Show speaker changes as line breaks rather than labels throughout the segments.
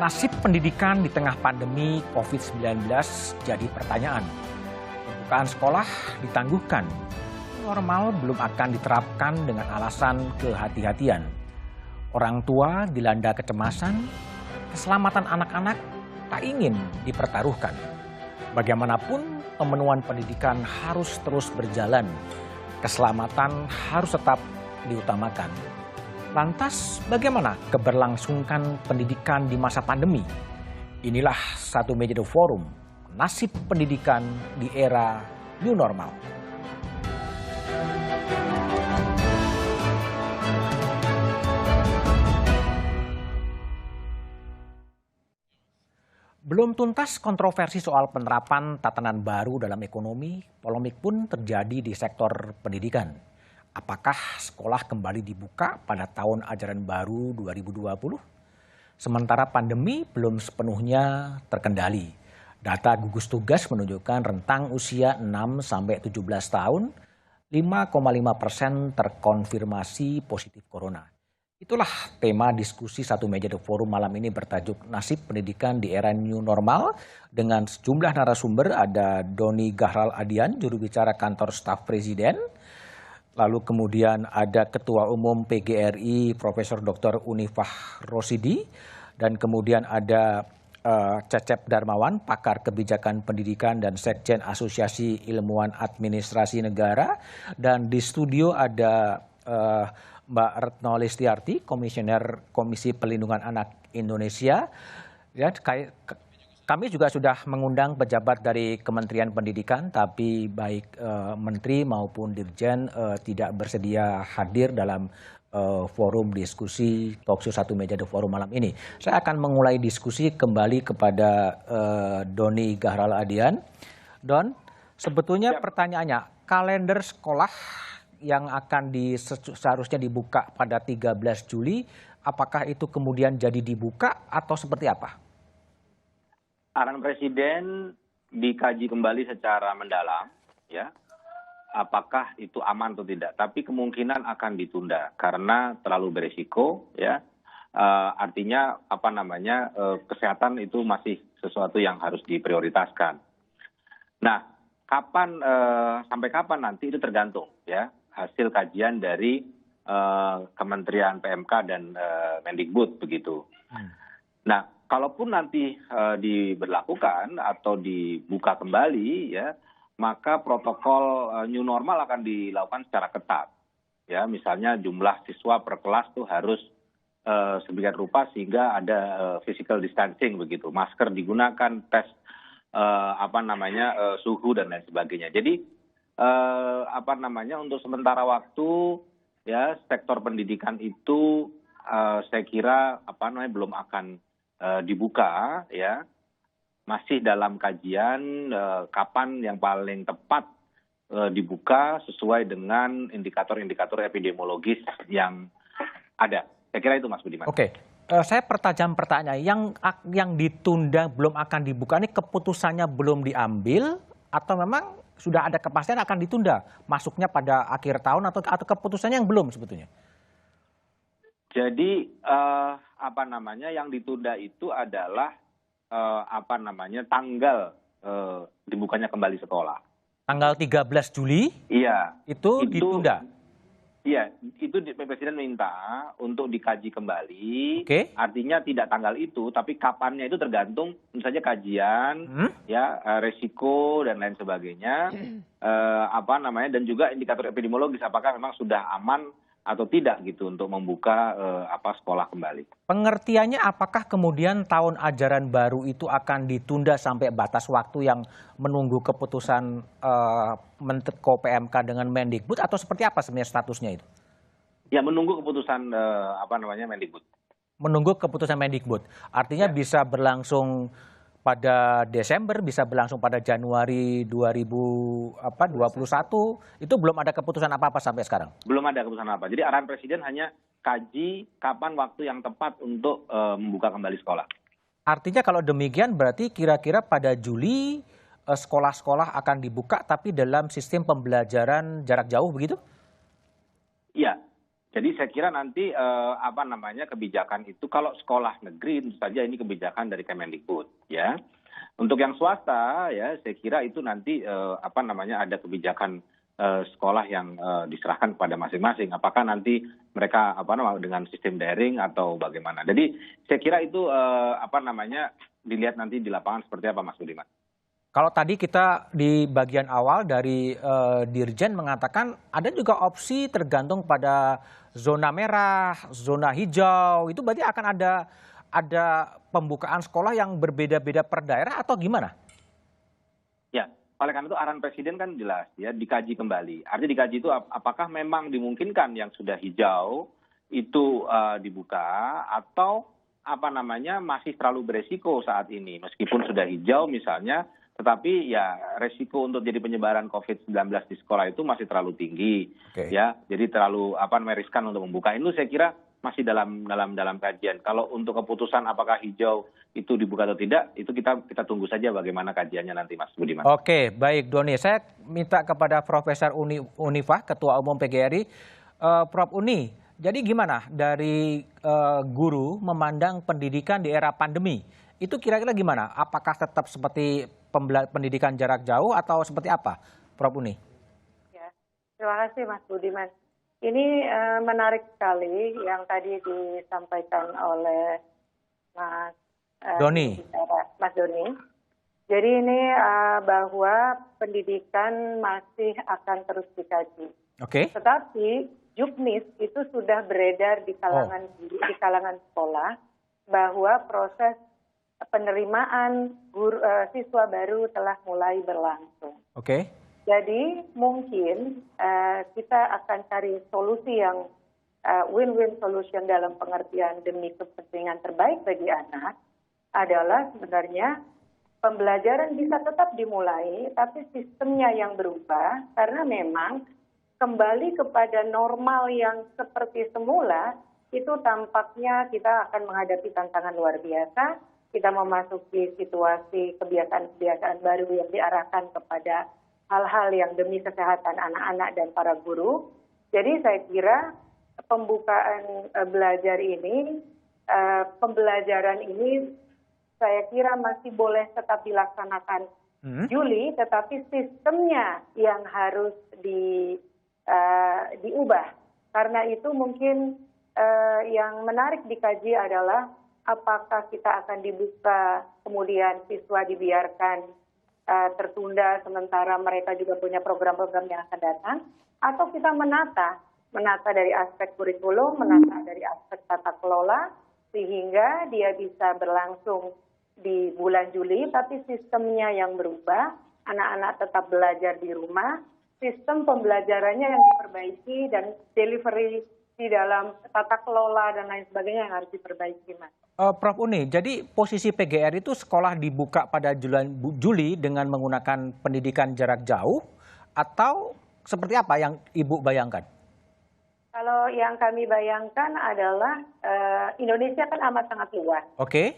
Nasib pendidikan di tengah pandemi COVID-19 jadi pertanyaan. Pembukaan sekolah ditangguhkan. Normal belum akan diterapkan dengan alasan kehati-hatian. Orang tua dilanda kecemasan, keselamatan anak-anak tak ingin dipertaruhkan. Bagaimanapun pemenuhan pendidikan harus terus berjalan. Keselamatan harus tetap diutamakan. Lantas bagaimana keberlangsungan pendidikan di masa pandemi? Inilah Satu Meja The Forum, nasib pendidikan di era new normal. Belum tuntas kontroversi soal penerapan tatanan baru dalam ekonomi, polemik pun terjadi di sektor pendidikan. Apakah sekolah kembali dibuka pada tahun ajaran baru 2020? Sementara pandemi belum sepenuhnya terkendali. Data gugus tugas menunjukkan rentang usia 6-17 tahun, 5,5% terkonfirmasi positif corona. Itulah tema diskusi Satu Meja The Forum malam ini bertajuk Nasib Pendidikan di Era New Normal dengan sejumlah narasumber. Ada Doni Gahral Adian, juru bicara kantor staf presiden. Lalu kemudian ada Ketua Umum PGRI Profesor Dr. Unifah Rosidi, dan kemudian ada Cecep Darmawan, pakar kebijakan pendidikan dan Sekjen Asosiasi Ilmuwan Administrasi Negara, dan di studio ada Mbak Retno Listiarti, Komisioner Komisi Perlindungan Anak Indonesia. Ya, kami juga sudah mengundang pejabat dari Kementerian Pendidikan, tapi baik Menteri maupun Dirjen tidak bersedia hadir dalam forum diskusi Talkshow Satu Meja The Forum malam ini. Saya akan memulai diskusi kembali kepada Doni Gahral Adian. Don, sebetulnya pertanyaannya, kalender sekolah yang akan seharusnya dibuka pada 13 Juli, apakah itu kemudian jadi dibuka atau seperti apa?
Arahan Presiden dikaji kembali secara mendalam, ya, apakah itu aman atau tidak. Tapi kemungkinan akan ditunda karena terlalu beresiko, ya. Artinya kesehatan itu masih sesuatu yang harus diprioritaskan. Nah, sampai kapan nanti itu tergantung, ya, hasil kajian dari Kementerian PMK dan Mendikbud begitu. Nah, kalaupun nanti diberlakukan atau dibuka kembali, ya, maka protokol new normal akan dilakukan secara ketat. Ya, misalnya jumlah siswa per kelas tuh harus sedemikian rupa sehingga ada physical distancing begitu, masker digunakan, tes suhu dan lain sebagainya. Jadi untuk sementara waktu, ya, sektor pendidikan itu saya kira belum akan dibuka, ya, masih dalam kajian kapan yang paling tepat dibuka sesuai dengan indikator-indikator epidemiologis yang ada. Saya kira itu, Mas Budiman.
Oke, saya pertajam pertanyaan, yang ditunda belum akan dibuka ini keputusannya belum diambil atau memang sudah ada kepastian akan ditunda masuknya pada akhir tahun atau keputusannya yang belum sebetulnya?
Jadi yang ditunda itu adalah tanggal dibukanya kembali sekolah.
Tanggal 13 Juli?
Iya.
Itu ditunda?
Iya, itu Presiden minta untuk dikaji kembali.
Oke.
Artinya tidak tanggal itu, tapi kapannya itu tergantung misalnya kajian, ya, resiko dan lain sebagainya. Dan juga indikator epidemiologis apakah memang sudah aman atau tidak gitu untuk membuka sekolah kembali. Pengertiannya
apakah kemudian tahun ajaran baru itu akan ditunda sampai batas waktu yang menunggu keputusan Menko PMK dengan Mendikbud atau seperti apa sebenarnya statusnya itu?
Ya, menunggu keputusan Mendikbud.
Menunggu keputusan Mendikbud. Artinya ya, bisa berlangsung pada Desember, bisa berlangsung pada Januari 2021, itu belum ada keputusan apa-apa sampai sekarang?
Belum ada keputusan apa. Jadi arahan Presiden hanya kaji kapan waktu yang tepat untuk membuka kembali sekolah.
Artinya kalau demikian berarti kira-kira pada Juli sekolah-sekolah akan dibuka tapi dalam sistem pembelajaran jarak jauh begitu?
Iya. Jadi saya kira nanti kebijakan itu kalau sekolah negeri tentu saja ini kebijakan dari Kemendikbud ya. Untuk yang swasta ya saya kira itu nanti ada kebijakan sekolah yang diserahkan kepada masing-masing. Apakah nanti mereka dengan sistem daring atau bagaimana. Jadi saya kira itu dilihat nanti di lapangan seperti apa Mas Budiman.
Kalau tadi kita di bagian awal dari Dirjen mengatakan ada juga opsi tergantung pada zona merah, zona hijau, itu berarti akan ada pembukaan sekolah yang berbeda-beda per daerah atau gimana?
Ya, oleh karena itu arahan Presiden kan jelas ya dikaji kembali. Artinya dikaji itu apakah memang dimungkinkan yang sudah hijau itu dibuka atau masih terlalu beresiko saat ini meskipun sudah hijau misalnya. Tetapi ya resiko untuk jadi penyebaran COVID-19 di sekolah itu masih terlalu tinggi, ya. Jadi terlalu riskan untuk membuka. Itu saya kira masih dalam kajian. Kalau untuk keputusan apakah hijau itu dibuka atau tidak, itu kita tunggu saja bagaimana kajiannya nanti, Mas Budiman.
Oke, baik Doni. Saya minta kepada Profesor Unifah, Ketua Umum PGRI, Prof Uni. Jadi gimana dari guru memandang pendidikan di era pandemi? Itu kira-kira gimana? Apakah tetap seperti pendidikan jarak jauh atau seperti apa, Prof Uni?
Ya, terima kasih Mas Budiman. Ini menarik sekali yang tadi disampaikan oleh Mas
Doni.
Mas Doni. Jadi ini bahwa pendidikan masih akan terus dikaji.
Oke.
Tetapi Juknis itu sudah beredar di kalangan sekolah bahwa proses penerimaan siswa baru telah mulai berlangsung.
Oke.
Jadi mungkin kita akan cari solusi yang win-win solution dalam pengertian demi kepentingan terbaik bagi anak adalah sebenarnya pembelajaran bisa tetap dimulai, tapi sistemnya yang berubah karena memang kembali kepada normal yang seperti semula itu tampaknya kita akan menghadapi tantangan luar biasa. Kita memasuki situasi kebiasaan-kebiasaan baru yang diarahkan kepada hal-hal yang demi kesehatan anak-anak dan para guru. Jadi saya kira pembukaan pembelajaran ini saya kira masih boleh tetap dilaksanakan Juli, tetapi sistemnya yang harus diubah. Karena itu mungkin yang menarik dikaji adalah apakah kita akan dibuka, kemudian siswa dibiarkan tertunda sementara mereka juga punya program-program yang akan datang, atau kita menata dari aspek kurikulum, menata dari aspek tata kelola, sehingga dia bisa berlangsung di bulan Juli, tapi sistemnya yang berubah, anak-anak tetap belajar di rumah, sistem pembelajarannya yang diperbaiki, dan delivery di dalam tata kelola dan lain sebagainya yang harus diperbaiki, Mas.
Prof Uni, jadi posisi PGR itu sekolah dibuka pada Juli dengan menggunakan pendidikan jarak jauh atau seperti apa yang Ibu bayangkan?
Kalau yang kami bayangkan adalah Indonesia kan amat sangat luas.
Oke.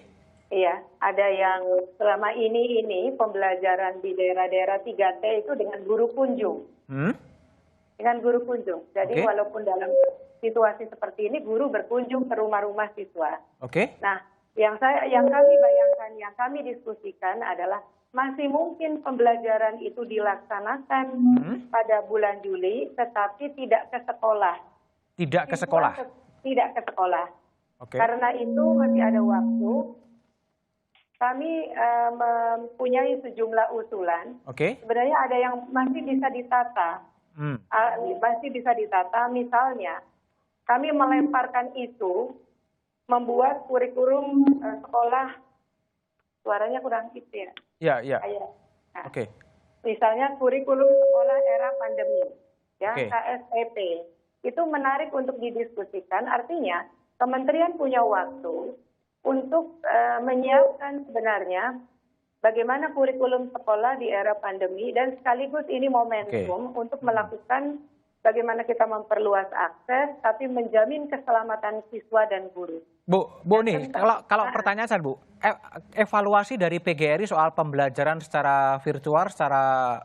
Iya, ada yang selama ini pembelajaran di daerah-daerah 3T itu dengan guru kunjung. Dengan guru kunjung. Jadi walaupun dalam situasi seperti ini guru berkunjung ke rumah-rumah siswa.
Oke.
Nah, yang kami bayangkan, yang kami diskusikan adalah masih mungkin pembelajaran itu dilaksanakan pada bulan Juli, tetapi tidak ke sekolah.
Tidak ke sekolah?
Tidak ke sekolah.
Oke.
Karena itu masih ada waktu. Kami mempunyai sejumlah usulan.
Oke.
Sebenarnya ada yang masih bisa ditata. Masih bisa ditata, misalnya kami melemparkan isu membuat kurikulum sekolah, suaranya kurang gitu ya.
Iya.
Nah,
Oke.
Misalnya kurikulum sekolah era pandemi, ya,
Oke.
KSEP. Itu menarik untuk didiskusikan, artinya kementerian punya waktu untuk menyiapkan sebenarnya bagaimana kurikulum sekolah di era pandemi, dan sekaligus ini momentum untuk melakukan bagaimana kita memperluas akses, tapi menjamin keselamatan siswa dan guru.
Bu nih, kalau pertanyaan saya Bu, evaluasi dari PGRI soal pembelajaran secara virtual, secara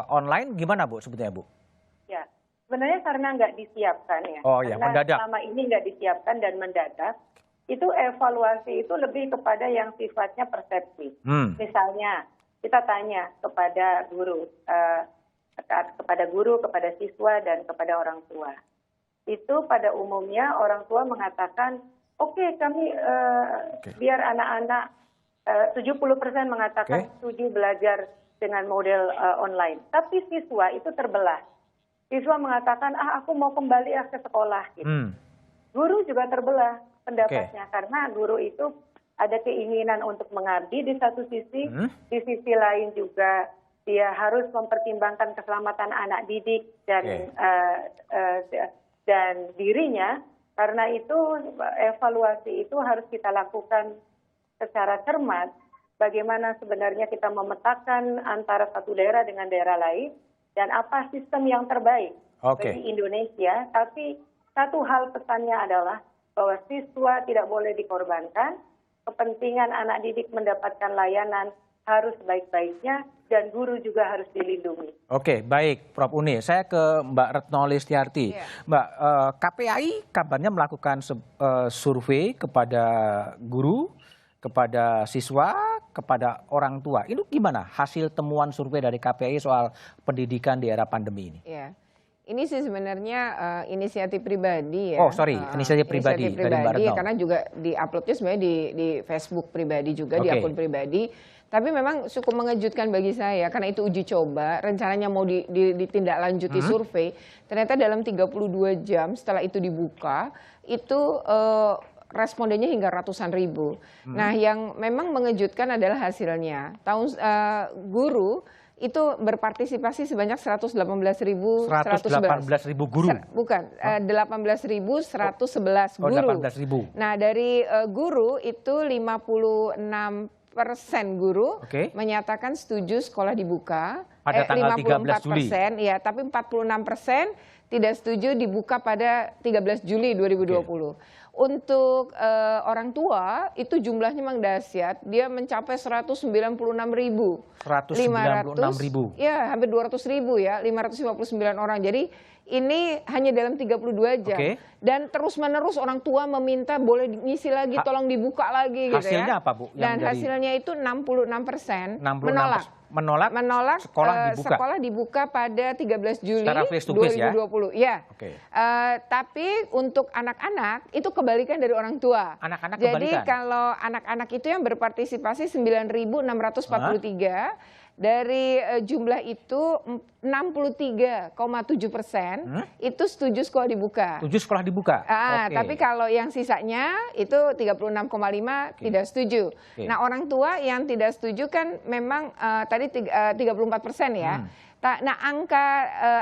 online gimana Bu sebetulnya Bu?
Ya, sebenarnya karena nggak disiapkan ya.
Oh ya,
karena
mendadak.
selama ini nggak disiapkan dan mendadak, itu evaluasi itu lebih kepada yang sifatnya persepsi. Misalnya, kita tanya kepada guru, kepada siswa, dan kepada orang tua. Itu pada umumnya orang tua mengatakan, oke, kami biar anak-anak 70% mengatakan setuju belajar dengan model online. Tapi siswa itu terbelah. Siswa mengatakan, aku mau kembali ke sekolah. Gitu. Guru juga terbelah pendapatnya karena guru itu ada keinginan untuk mengabdi di satu sisi, di sisi lain juga dia harus mempertimbangkan keselamatan anak didik dan dirinya. Karena itu evaluasi itu harus kita lakukan secara cermat. Bagaimana sebenarnya kita memetakan antara satu daerah dengan daerah lain dan apa sistem yang terbaik bagi Indonesia. Tapi satu hal pesannya adalah bahwa siswa tidak boleh dikorbankan, kepentingan anak didik mendapatkan layanan harus baik-baiknya, dan guru juga harus dilindungi.
Oke, baik Prof. Uni. Saya ke Mbak Retno Listiarti. Mbak, KPAI kabarnya melakukan survei kepada guru, kepada siswa, kepada orang tua. Ini gimana hasil temuan survei dari KPAI soal pendidikan di era pandemi ini?
Ya. Ini sih sebenarnya inisiatif pribadi ya.
Oh sorry, inisiatif pribadi dari Mbak Retno.
Karena juga di-uploadnya sebenarnya di Facebook pribadi juga, di akun pribadi. Tapi memang cukup mengejutkan bagi saya, karena itu uji coba, rencananya mau ditindaklanjuti survei. Ternyata dalam 32 jam setelah itu dibuka, itu respondennya hingga ratusan ribu. Nah yang memang mengejutkan adalah hasilnya. Guru itu berpartisipasi sebanyak 118.111
guru.
Bukan, 18.111 guru.
18.000.
Nah, dari guru itu 56% guru menyatakan setuju sekolah dibuka.
Pada tanggal 13 Juli.
Ya, tapi 46% tidak setuju dibuka pada 13 Juli 2020. Untuk orang tua itu jumlahnya memang dahsyat, dia mencapai 196.500.
196.000.
Ya, hampir 200.000 ya, 559 orang. Jadi ini hanya dalam 32 jam. Dan terus-menerus orang tua meminta boleh ngisi lagi, tolong dibuka lagi gitu ya.
Hasilnya apa, Bu?
Dan hasilnya itu 66% menolak sekolah dibuka pada 13 Juli 2020. Ya. Tapi untuk anak-anak itu kebalikan dari orang tua. Jadi kalau anak-anak itu yang berpartisipasi 9.643, dari jumlah itu 63,7% itu setuju sekolah dibuka.
Setuju sekolah dibuka.
Tapi kalau yang sisanya itu 36,5 tidak setuju. Nah, orang tua yang tidak setuju kan memang tadi 34% ya. Nah,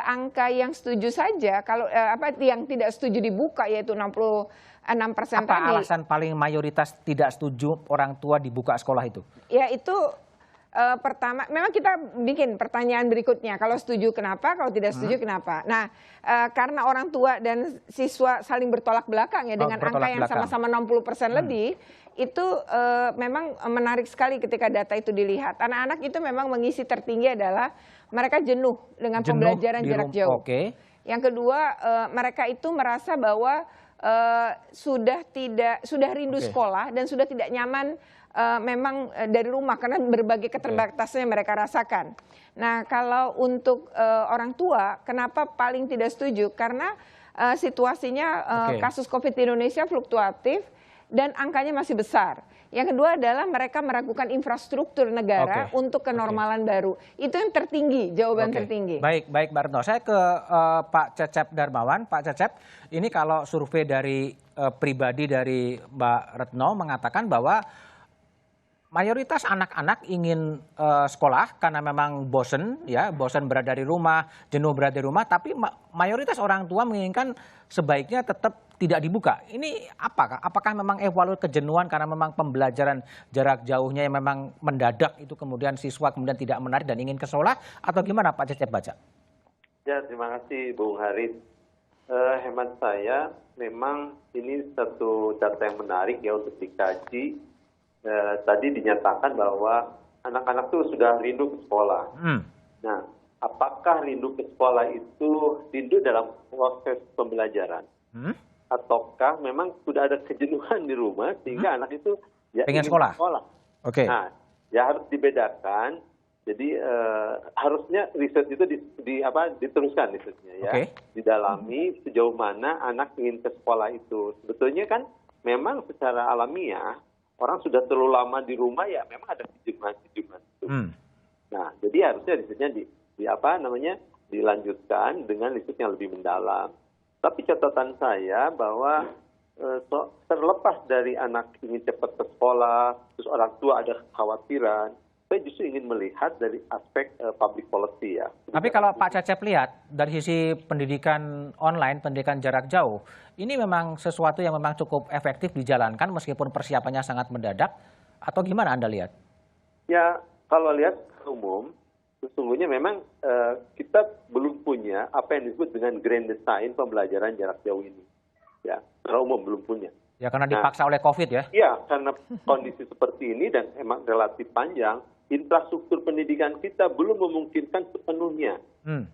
angka yang setuju saja kalau yang tidak setuju dibuka yaitu 66% tadi.
Apa alasan paling mayoritas tidak setuju orang tua dibuka sekolah itu?
Ya itu pertama, memang kita bikin pertanyaan berikutnya. Kalau setuju kenapa, kalau tidak setuju kenapa. Nah, karena orang tua dan siswa saling bertolak belakang ya dengan angka yang sama-sama 60% lebih, itu memang menarik sekali ketika data itu dilihat. Anak-anak itu memang mengisi tertinggi adalah mereka jenuh dengan pembelajaran jarak jauh. Yang kedua, mereka itu merasa bahwa sudah rindu sekolah dan sudah tidak nyaman memang dari rumah karena berbagai keterbatasan yang mereka rasakan. Nah, kalau untuk orang tua, kenapa paling tidak setuju? Karena situasinya kasus COVID di Indonesia fluktuatif dan angkanya masih besar. Yang kedua adalah mereka meragukan infrastruktur negara untuk kenormalan baru. Itu yang tertinggi, jawaban tertinggi.
Baik Mbak Retno. Saya ke Pak Cecep Darmawan. Pak Cecep, ini kalau survei dari pribadi dari Mbak Retno mengatakan bahwa mayoritas anak-anak ingin sekolah karena memang bosen berada di rumah, jenuh berada di rumah, tapi mayoritas orang tua menginginkan sebaiknya tetap tidak dibuka. Ini apakah memang evaluasi kejenuhan karena memang pembelajaran jarak jauhnya yang memang mendadak itu kemudian siswa kemudian tidak menarik dan ingin ke sekolah atau gimana Pak Cecep baca?
Ya, terima kasih Bung Haris. Hemat saya memang ini satu data yang menarik ya untuk dikaji. Tadi dinyatakan bahwa anak-anak itu sudah rindu ke sekolah. Nah, apakah rindu ke sekolah itu rindu dalam proses pembelajaran, ataukah memang sudah ada kejenuhan di rumah sehingga anak itu ya
pengen
ingin
sekolah.
Oke. Nah, ya harus dibedakan. Jadi harusnya riset itu diteruskan risetnya ya, didalami sejauh mana anak ingin ke sekolah itu. Sebetulnya kan memang secara alamiah orang sudah terlalu lama di rumah ya memang ada kejenuhan itu. Nah, jadi harusnya risetnya dilanjutkan dengan riset yang lebih mendalam. Tapi catatan saya bahwa terlepas dari anak ingin cepat ke sekolah, terus orang tua ada kekhawatiran, saya justru ingin melihat dari aspek public policy ya.
Tapi kalau Pak Cecep lihat dari sisi pendidikan online, pendidikan jarak jauh, ini memang sesuatu yang memang cukup efektif dijalankan meskipun persiapannya sangat mendadak, atau gimana Anda lihat?
Ya, kalau lihat umum, sesungguhnya memang kita belum punya apa yang disebut dengan grand design pembelajaran jarak jauh ini. Ya, secara umum belum punya.
Ya karena dipaksa oleh COVID ya?
Iya, karena kondisi seperti ini dan emang relatif panjang, infrastruktur pendidikan kita belum memungkinkan sepenuhnya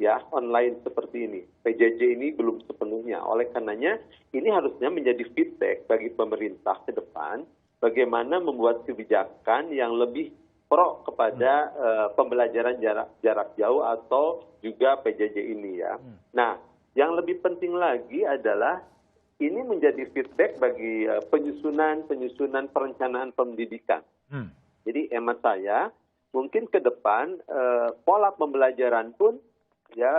ya online seperti ini. PJJ ini belum sepenuhnya. Oleh karenanya ini harusnya menjadi feedback bagi pemerintah ke depan bagaimana membuat kebijakan yang lebih pro kepada pembelajaran jarak jauh atau juga PJJ ini ya. Nah, yang lebih penting lagi adalah ini menjadi feedback bagi penyusunan perencanaan pendidikan. Jadi hemat saya mungkin ke depan pola pembelajaran pun ya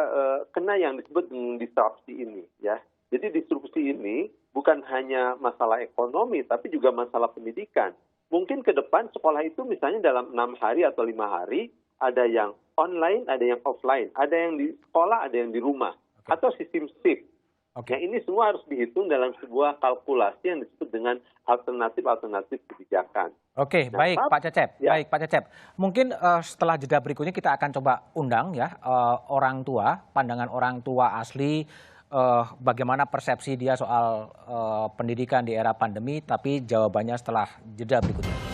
kena yang disebut dengan disrupsi ini ya. Jadi disrupsi ini bukan hanya masalah ekonomi tapi juga masalah pendidikan. Mungkin ke depan sekolah itu misalnya dalam 6 hari atau 5 hari ada yang online, ada yang offline, ada yang di sekolah, ada yang di rumah atau sistem shift. Nah, ini semua harus dihitung dalam sebuah kalkulasi yang disebut dengan alternatif kebijakan.
Oke, baik Pak Cecep. Ya. Baik Pak Cecep. Mungkin setelah jeda berikutnya kita akan coba undang ya orang tua, pandangan orang tua asli, bagaimana persepsi dia soal pendidikan di era pandemi, tapi jawabannya setelah jeda berikutnya.